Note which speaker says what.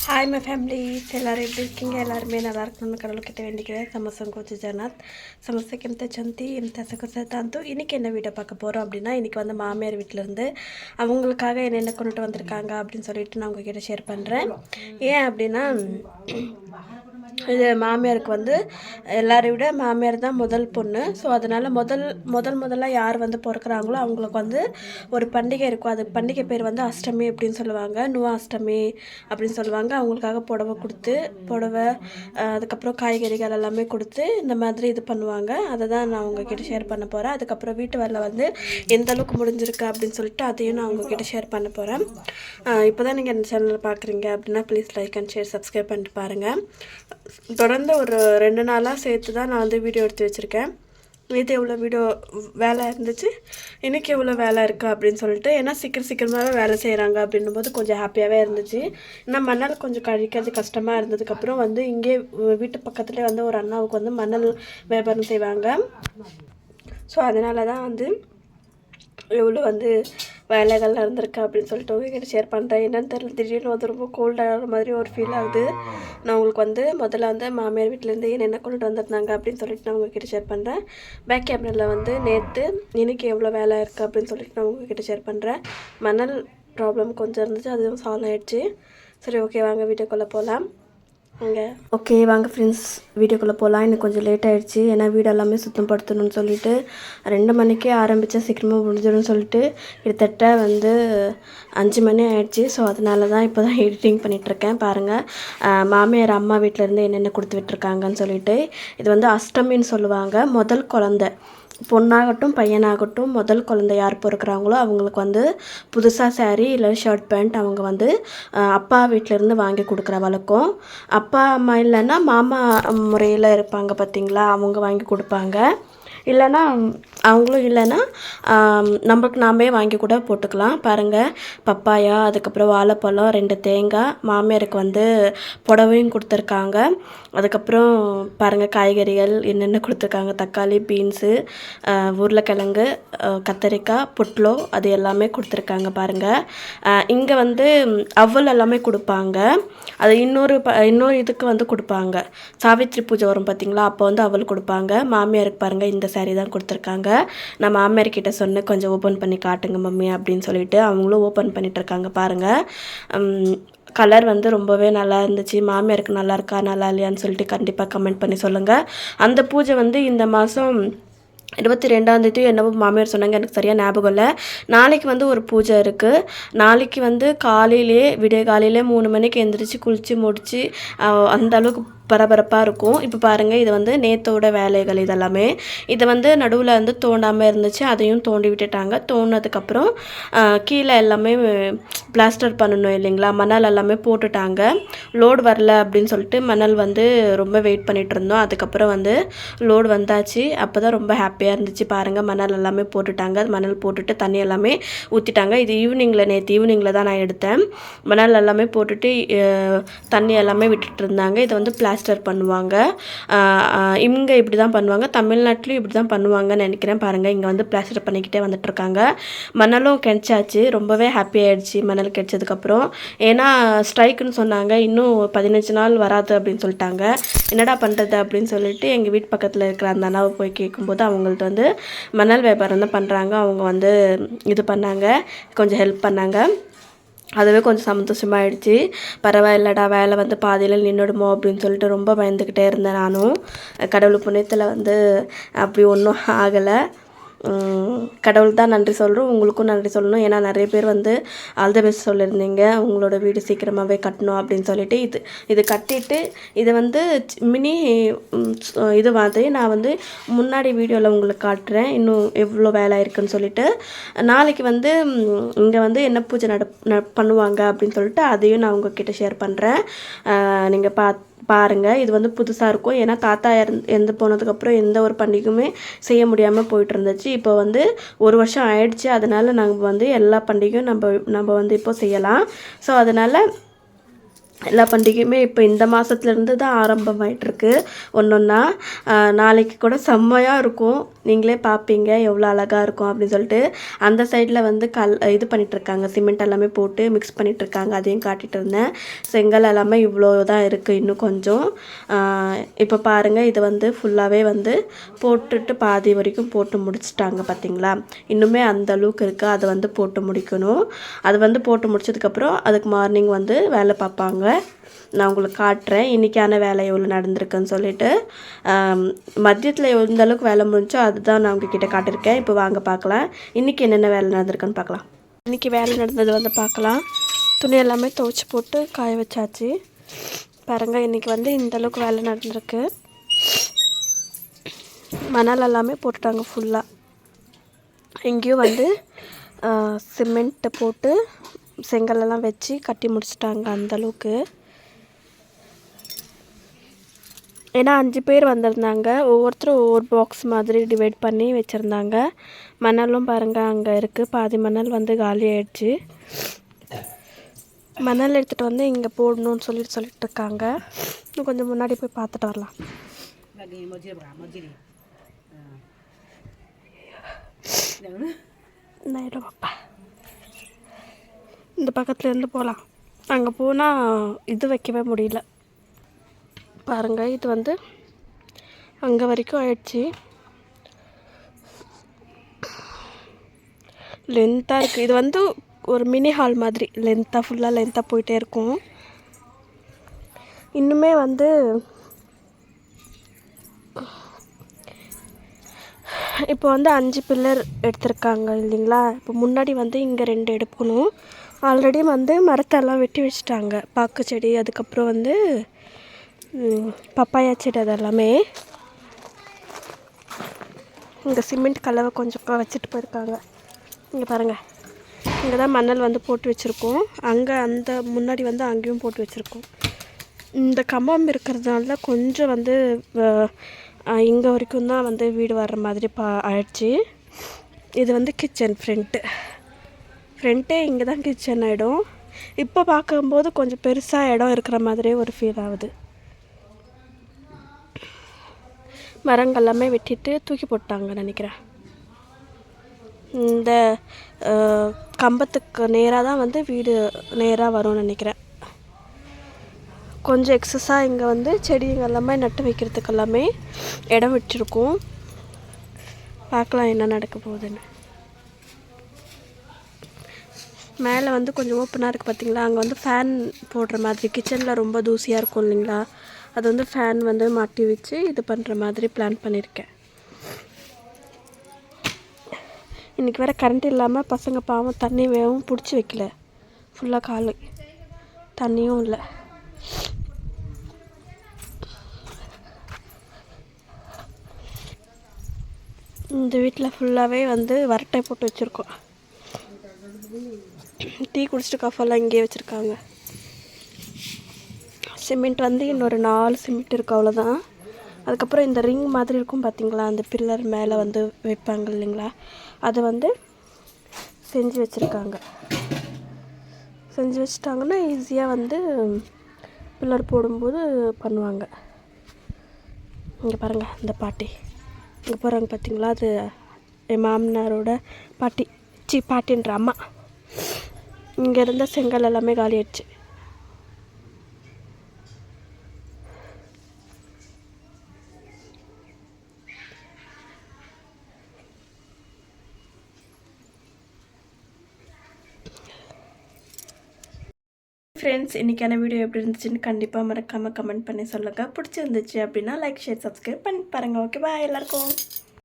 Speaker 1: Hi my families ಎಲ್ಲರೂ எப்படி இருக்கீங்க? எல்லாருமே நல்லா இருக்கணும்னு கடவுள்கிட்ட வேண்டிக்கிறேன். ಸಮಸ್ಯೆ ಜನಾತ್ ಸಮಸ್ಯೆಕ್ಕಿಂತ ಚಂತಿ ಇಂಥ ಸಕಸತ್ತಂತೂ இன்றைக்கி என்ன வீடியோ பார்க்க போகிறோம் அப்படின்னா, இன்றைக்கி வந்து மாமியார் வீட்டிலேருந்து அவங்களுக்காக என்னென்ன கொண்டுட்டு வந்திருக்காங்க அப்படின்னு சொல்லிட்டு நான் உங்ககிட்ட ஷேர் பண்ணுறேன். ஏன் அப்படின்னா, இது மாமியாருக்கு வந்து எல்லாரை விட மாமியார் தான் முதல் பொண்ணு. ஸோ அதனால் முதல்ல யார் வந்து பிறக்கிறாங்களோ அவங்களுக்கு வந்து ஒரு பண்டிகை இருக்கும். அது பண்டிகை பேர் வந்து அஷ்டமி அப்படின்னு சொல்லுவாங்க. நுவா அஷ்டமி அப்படின்னு சொல்லுவாங்க. அவங்களுக்காக புடவை அதுக்கப்புறம் காய்கறிகள் எல்லாமே கொடுத்து இந்த மாதிரி இது பண்ணுவாங்க. அதை தான் நான் உங்ககிட்ட ஷேர் பண்ண போகிறேன். அதுக்கப்புறம் வீட்டு வேலை வந்து எந்த அளவுக்கு முடிஞ்சிருக்கு அப்படின்னு சொல்லிட்டு அதையும் நான் உங்ககிட்ட ஷேர் பண்ண போகிறேன். இப்போ தான் நீங்கள் இந்த சேனலில் பார்க்குறீங்க அப்படின்னா please like and share subscribe பண்ணிட்டு பாருங்கள். தொடர்ந்து ஒரு 2 நாளாக சேர்த்து தான் நான் வந்து வீடியோ எடுத்து வச்சுருக்கேன். இது எவ்வளோ வீடியோ வேலை இருந்துச்சு, இன்றைக்கி எவ்வளோ வேலை இருக்குது அப்படின்னு சொல்லிட்டு. ஏன்னா சீக்கிரமாகவே வேலை செய்கிறாங்க அப்படின்னும் போது கொஞ்சம் ஹாப்பியாகவே இருந்துச்சு. ஏன்னா மணல் கொஞ்சம் கழிக்கிறது கஷ்டமாக இருந்ததுக்கப்புறம் வந்து இங்கே வீட்டு பக்கத்துலேயே வந்து ஒரு அண்ணாவுக்கு வந்து மணல் வியாபாரம் செய்வாங்க. ஸோ அதனால தான் வந்து எவ்வளோ வந்து வேலைகள் நடந்திருக்கு அப்படின்னு சொல்லிட்டு உங்ககிட்ட ஷேர் பண்ணுறேன். என்னென்னு தெரியல, திடீர்னு வந்து ரொம்ப கோல்டாகிற மாதிரி ஒரு ஃபீல் ஆகுது. நான் உங்களுக்கு வந்து முதல்ல வந்து மாமியார் வீட்டிலேருந்து என்னென்ன கொண்டுட்டு வந்திருந்தாங்க அப்படின்னு சொல்லிட்டு நான் உங்ககிட்ட ஷேர் பண்ணுறேன். பேக் கேமராவில் வந்து நேற்று இன்றைக்கி எவ்வளோ வேலை இருக்குது அப்படின்னு சொல்லிட்டு நான் உங்ககிட்ட ஷேர் பண்ணுறேன். மணல் ப்ராப்ளம் கொஞ்சம் இருந்துச்சு, அதுவும் சால்வ் ஆகிடுச்சு. சரி, ஓகே, வாங்க வீடியோக்குள்ளே போகலாம். ஓகே வாங்க ஃப்ரெண்ட்ஸ், வீடியோக்குள்ளே போகலாம். எனக்கு கொஞ்சம் லேட் ஆகிடுச்சு. ஏன்னா வீடு எல்லாமே சுத்தப்படுத்தணும்னு சொல்லிட்டு 2 மணிக்கே ஆரம்பித்தா சீக்கிரமாக முடிஞ்சிடும்னு சொல்லிட்டு கிட்டத்தட்ட வந்து 5 மணி ஆகிடுச்சு. ஸோ அதனால தான் இப்போ தான் எடிட்டிங் பண்ணிகிட்ருக்கேன். பாருங்கள், மாமியார் அம்மா வீட்டிலேருந்து என்னென்ன கொடுத்து விட்டுருக்காங்கன்னு சொல்லிட்டு. இது வந்து அஷ்டமின்னு சொல்லுவாங்க. முதல் குழந்தை பொண்ணாகட்டும் பையனாகட்டும் முதல் குழந்தை யார் பிறக்கிறாங்களோ அவங்களுக்கு வந்து புதுசாக சாரீ இல்லை ஷர்ட் பேண்ட் அவங்க வந்து அப்பா வீட்டிலேருந்து வாங்கி கொடுக்குற வழக்கம். அப்பா அம்மா இல்லைன்னா மாமா முறையில் இருப்பாங்க பார்த்திங்களா, அவங்க வாங்கி கொடுப்பாங்க. இல்லைன்னா அவங்களும் இல்லைன்னா நம்மளுக்கு நாமே வாங்கி கூட போட்டுக்கலாம். பாருங்கள், பப்பாயா, அதுக்கப்புறம் வாழைப்பழம், 2 தேங்காய், மாமியாருக்கு வந்து புடவையும் கொடுத்துருக்காங்க. அதுக்கப்புறம் பாருங்கள் காய்கறிகள் என்னென்ன கொடுத்துருக்காங்க, தக்காளி, பீன்ஸு, உருளைக்கிழங்கு, கத்தரிக்காய், புட்லோ, அது எல்லாமே கொடுத்துருக்காங்க. பாருங்கள், இங்கே வந்து அவல் எல்லாமே கொடுப்பாங்க. அது இன்னொரு இதுக்கு வந்து கொடுப்பாங்க. சாவித்திரி பூஜை வரும் பார்த்திங்களா, அப்போ வந்து அவல் கொடுப்பாங்க. மாமியாருக்கு பாருங்கள் இந்த சாரீ தான் கொடுத்துருக்காங்க. நான் மாமியார்கிட்ட சொன்னேன் கொஞ்சம் ஓப்பன் பண்ணி காட்டுங்க மம்மி அப்படின்னு சொல்லிட்டு. அவங்களும் ஓப்பன் பண்ணிகிட்ருக்காங்க. பாருங்கள், கலர் வந்து ரொம்பவே நல்லா இருந்துச்சு. மாமியாருக்கு நல்லா இருக்கா நல்லா இல்லையான்னு சொல்லிட்டு கண்டிப்பாக கமெண்ட் பண்ணி சொல்லுங்கள். அந்த பூஜை வந்து இந்த மாதம் 22ஆம் என்னவோ மாமியார் சொன்னாங்க, எனக்கு சரியாக ஞாபகம் இல்லை. நாளைக்கு வந்து ஒரு பூஜை இருக்குது. நாளைக்கு வந்து விடிய காலையிலே 3 மணிக்கு எழுந்திரிச்சு குளித்து முடித்து அந்த அளவுக்கு பரபரப்பாக இருக்கும். இப்போ பாருங்கள், இது வந்து நேத்தோட வேலைகள் இதெல்லாமே. இதை வந்து நடுவில் வந்து தோண்டாமல் இருந்துச்சு, அதையும் தோண்டி விட்டுட்டாங்க. தோண்டினதுக்கப்புறம் கீழே எல்லாமே பிளாஸ்டர் பண்ணணும் இல்லைங்களா, மணல் எல்லாமே போட்டுட்டாங்க. லோடு வரல அப்படின்னு சொல்லிட்டு மணல் வந்து ரொம்ப வெயிட் பண்ணிகிட்டு இருந்தோம். அதுக்கப்புறம் வந்து லோடு வந்தாச்சு. அப்போ தான் ரொம்ப ஹாப்பியாக இருந்துச்சு. பாருங்கள், மணல் எல்லாமே போட்டுட்டாங்க. மணல் போட்டுட்டு தண்ணி எல்லாமே ஊற்றிட்டாங்க. இது நேற்று ஈவினிங்கில் தான் நான் எடுத்தேன். மணல் எல்லாமே போட்டுட்டு தண்ணி எல்லாமே விட்டுட்டு இருந்தாங்க. இதை வந்து பிளாஸ்டர் பண்ணுவாங்க. இங்கே இப்படி தான் பண்ணுவாங்க, தமிழ்நாட்டிலையும் இப்படி தான் பண்ணுவாங்கன்னு நினைக்கிறேன். பாருங்கள், இங்கே வந்து பிளாஸ்டர் பண்ணிக்கிட்டே வந்துட்டுருக்காங்க. மணலும் கிடைச்சாச்சு. ரொம்பவே ஹாப்பி ஆகிடுச்சு மணல் கிடைச்சதுக்கப்புறம். ஏன்னா ஸ்ட்ரைக்குன்னு சொன்னாங்க, இன்னும் 15 நாள் வராது அப்படின்னு சொல்லிட்டாங்க. என்னடா பண்ணுறது அப்படின்னு சொல்லிட்டு எங்கள் வீட்டு பக்கத்தில் இருக்கிற அந்த அண்ணாவை போய் கேட்கும்போது அவங்கள்ட்ட வந்து மணல் வியாபாரம் தான் பண்ணுறாங்க. அவங்க வந்து இது பண்ணாங்க, கொஞ்சம் ஹெல்ப் பண்ணாங்க. அதுவே கொஞ்சம் சந்தோஷமாகிடுச்சு. பரவாயில்லடா, வேலை வந்து பாதியில் நின்றுடுமோ அப்படின்னு சொல்லிட்டு ரொம்ப பயந்துக்கிட்டே இருந்தேன். நானும் கடவுள் புண்ணியத்தில் வந்து அப்படி ஒன்றும் ஆகலை. கடவுள் தான் நன்றி சொல்கிறோம். உங்களுக்கும் நன்றி சொல்லணும். ஏன்னா நிறைய பேர் வந்து ஆல் த பெஸ்ட் சொல்லியிருந்தீங்க, உங்களோட வீடு சீக்கிரமாகவே கட்டணும் அப்படின்னு சொல்லிட்டு. இது கட்டிட்டு இதை வந்து மினி இது மாதிரி நான் வந்து முன்னாடி வீடியோவில் உங்களுக்கு காட்டுறேன், இன்னும் எவ்வளோ வேலை இருக்குதுன்னு சொல்லிட்டு. நாளைக்கு வந்து இங்கே வந்து என்ன பூஜை பண்ணுவாங்க அப்படின்னு சொல்லிட்டு அதையும் நான் உங்ககிட்ட ஷேர் பண்ணுறேன். நீங்கள் பாருங்கள், இது வந்து புதுசாக இருக்கும். ஏன்னா தாத்தா இறந்து போனதுக்கப்புறம் எந்த ஒரு பண்டிகையுமே செய்ய முடியாமல் போயிட்டு இருந்துச்சு. இப்போ வந்து 1 வருஷம் ஆயிடுச்சு. அதனால் நாங்கள் வந்து எல்லா பண்டிகையும் நம்ம வந்து இப்போ செய்யலாம். ஸோ அதனால் எல்லா பண்டிகையுமே இப்போ இந்த மாதத்துலேருந்து தான் ஆரம்பமாயிட்டிருக்கு ஒன்றா. நாளைக்கு கூட செம்மையாக இருக்கும், நீங்களே பார்ப்பீங்க எவ்வளோ அழகாக இருக்கும் அப்படின்னு சொல்லிட்டு. அந்த சைடில் வந்து இது பண்ணிகிட்ருக்காங்க, சிமெண்ட் எல்லாமே போட்டு மிக்ஸ் பண்ணிகிட்ருக்காங்க, அதையும் காட்டிகிட்டு இருந்தேன். செங்கல் எல்லாமே இவ்வளோ தான் இருக்குது, இன்னும் கொஞ்சம். இப்போ பாருங்கள், இது வந்து ஃபுல்லாகவே வந்து போட்டுட்டு பாதி வரைக்கும் போட்டு முடிச்சிட்டாங்க பார்த்தீங்களா. இன்னுமே அந்த அளவுக்கு இருக்குது, அதை வந்து போட்டு முடிக்கணும். அது வந்து போட்டு முடிச்சதுக்கப்புறம் அதுக்கு மார்னிங் வந்து வேலை பார்ப்பாங்க. நான் உங்களுக்கு காட்டுறேன் இன்றைக்கான வேலை எவ்வளோ நடந்திருக்குன்னு சொல்லிட்டு. மதியத்தில் எந்த அளவுக்கு வேலை முடிஞ்சோ அதுதான் நான் உங்ககிட்ட காட்டியிருக்கேன். இப்போ வாங்க பார்க்கலாம் இன்றைக்கி என்னென்ன வேலை நடந்திருக்குன்னு பார்க்கலாம். இன்றைக்கி வேலை நடந்தது வந்து பார்க்கலாம். துணி எல்லாமே துவைச்சி போட்டு காய வச்சாச்சு. பாருங்கள், இன்றைக்கி வந்து இந்த அளவுக்கு வேலை நடந்திருக்கு. மணல் எல்லாமே போட்டுட்டாங்க ஃபுல்லாக. எங்கேயும் வந்து சிமெண்ட்டு போட்டு செங்கலெல்லாம் வச்சு கட்டி முடிச்சிட்டாங்க அந்தளவுக்கு. ஏன்னா 5 பேர் வந்திருந்தாங்க, ஒவ்வொருத்தரும் ஒவ்வொரு பாக்ஸ் மாதிரி டிவைட் பண்ணி வச்சுருந்தாங்க. மணலும் பாருங்கள் அங்கே இருக்குது, பாதி மணல் வந்து காலி ஆயிடுச்சு. மணல் எடுத்துகிட்டு வந்து இங்கே போடணும்னு சொல்லிட்டு இருக்காங்க. இன்னும் கொஞ்சம் முன்னாடி போய் பார்த்துட்டு வரலாம். பாப்பா, இந்த பக்கத்துலேருந்து போகலாம். அங்கே போனால் இது வைக்கவே முடியல. பாருங்கள், இது வந்து அங்கே வரைக்கும் ஆயிடுச்சு. லென்த்தாக இருக்குது. இது வந்து ஒரு மினி ஹால் மாதிரி ஃபுல்லாக லென்த்தாக போயிட்டே இருக்கும். இன்னுமே வந்து இப்போ வந்து 5 பில்லர் எடுத்திருக்காங்க இல்லைங்களா. இப்போ முன்னாடி வந்து இங்கே 2 எடுக்கணும். ஆல்ரெடி வந்து மரத்தெல்லாம் வெட்டி வச்சுட்டாங்க, பாக்கு செடி, அதுக்கப்புறம் வந்து பப்பாயா செடி, அதெல்லாமே. இங்கே சிமெண்ட் கலவை கொஞ்சம் வச்சுட்டு போயிருக்காங்க. இங்கே பாருங்கள், இங்கே தான் மணல் வந்து போட்டு வச்சுருக்கோம். அங்கே அந்த முன்னாடி வந்து அங்கேயும் போட்டு வச்சுருக்கோம். இந்த கம்பம் இருக்கிறதுனால கொஞ்சம் வந்து இங்கே வரைக்கும் தான் வந்து வீடு வர்ற மாதிரி ஆயிடுச்சு. இது வந்து கிச்சன் ஃப்ரண்ட்டே இங்கே தான் கிச்சன் ஆகிடும். இப்போ பார்க்கும்போது கொஞ்சம் பெருசாக இடம் இருக்கிற மாதிரியே ஒரு ஃபீல் ஆகுது. மரங்கள் எல்லாமே வெட்டிட்டு தூக்கி போட்டாங்க நினைக்கிறேன். இந்த கம்பத்துக்கு நேராக தான் வந்து வீடு நேராக வரும்னு நினைக்கிறேன். கொஞ்சம் எக்ஸஸாக இங்கே வந்து செடிங்க எல்லாமே நட்டு வைக்கிறதுக்கு எல்லாமே இடம் விட்டுருக்கோம். பார்க்கலாம் என்ன நடக்க போகுதுன்னு. மேலே வந்து கொஞ்சம் ஓப்பனாக இருக்குது பார்த்தீங்களா. அங்கே வந்து ஃபேன் போடுற மாதிரி, கிச்சனில் ரொம்ப தூசியாக இருக்கும் இல்லைங்களா, அது வந்து ஃபேன் வந்து மாட்டி வச்சு இது பண்ணுற மாதிரி பிளான் பண்ணியிருக்கேன். இன்றைக்கி வேறு கரண்ட் இல்லாமல் பசங்க பாவம் தண்ணி வேகவும் பிடிச்சி வைக்கல, ஃபுல்லாக காலு தண்ணியும் இல்லை. இந்த வீட்டில் ஃபுல்லாகவே வந்து வரட்டை போட்டு வச்சுருக்கோம். டீ குடிச்சிட்டு கஃபெல்லாம் இங்கேயே வச்சுருக்காங்க. சிமெண்ட் வந்து இன்னொரு 4 சிமெண்ட் இருக்குது, அவ்வளோதான். அதுக்கப்புறம் இந்த ரிங் மாதிரி இருக்கும் பார்த்தீங்களா, அந்த பில்லர் மேலே வந்து வைப்பாங்க இல்லைங்களா, அதை வந்து செஞ்சு வச்சுட்டாங்கன்னா ஈஸியாக வந்து பில்லர் போடும்போது பண்ணுவாங்க. இங்கே பாருங்கள், இந்த பாட்டி இங்கே போகிறாங்க பார்த்தீங்களா, அது என் மாமனாரோட பாட்டின்ற அம்மா. இங்கே இருந்த செங்கல் எல்லாமே காலி ஆயிடுச்சு. ஃப்ரெண்ட்ஸ், இன்றைக்கான வீடியோ எப்படி இருந்துச்சுன்னு கண்டிப்பாக மறக்காமல் கமெண்ட் பண்ணி சொல்லுங்கள். பிடிச்சிருந்துச்சு அப்படின்னா லைக், ஷேர், சப்ஸ்கிரைப் பண்ணி பாருங்கள். ஓகே, பாய் எல்லாருக்கும்.